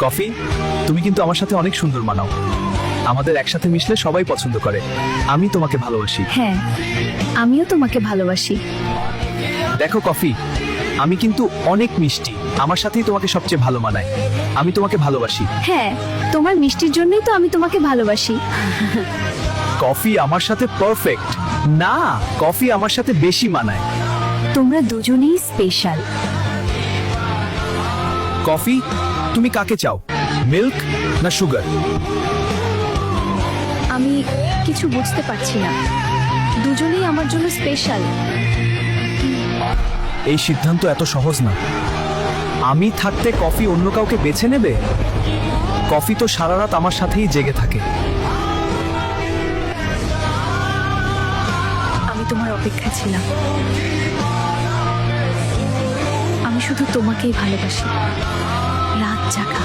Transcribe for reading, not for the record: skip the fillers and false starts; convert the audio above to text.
Coffee, তুমি কিন্তু আমার সাথে অনেক সুন্দর মানাও। আমাদের একসাথে মিশলে সবাই পছন্দ করে। আমি তোমাকে ভালোবাসি। হ্যাঁ, আমিও তোমাকে ভালোবাসি। দেখো কফি, আমি কিন্তু অনেক মিষ্টি, আমার সাথেই তোমাকে সবচেয়ে ভালো মানায়। আমি তোমাকে ভালোবাসি। হ্যাঁ, তোমার মিষ্টির জন্যই তো আমি তোমাকে ভালোবাসি। কফি আমার সাথে পারফেক্ট না, কফি আমার সাথে বেশি মানায়। তোমরা দুজনেই স্পেশাল। কফি, তুমি কাকে চাও, মিল্ক না সুগার? আমি কিছু বুঝতে পারছি না। দুজনেই আমার জন্য স্পেশাল। এই সিদ্ধান্ত এত সহজ না। আমি থাকতে কফি অন্য কাউকে বেছে নেবে? কফি তো সারা রাত আমার সাথেই জেগে থাকে। আমি তোমার অপেক্ষায় ছিলাম। আমি শুধু তোমাকেই ভালোবাসি, রাত জাগা।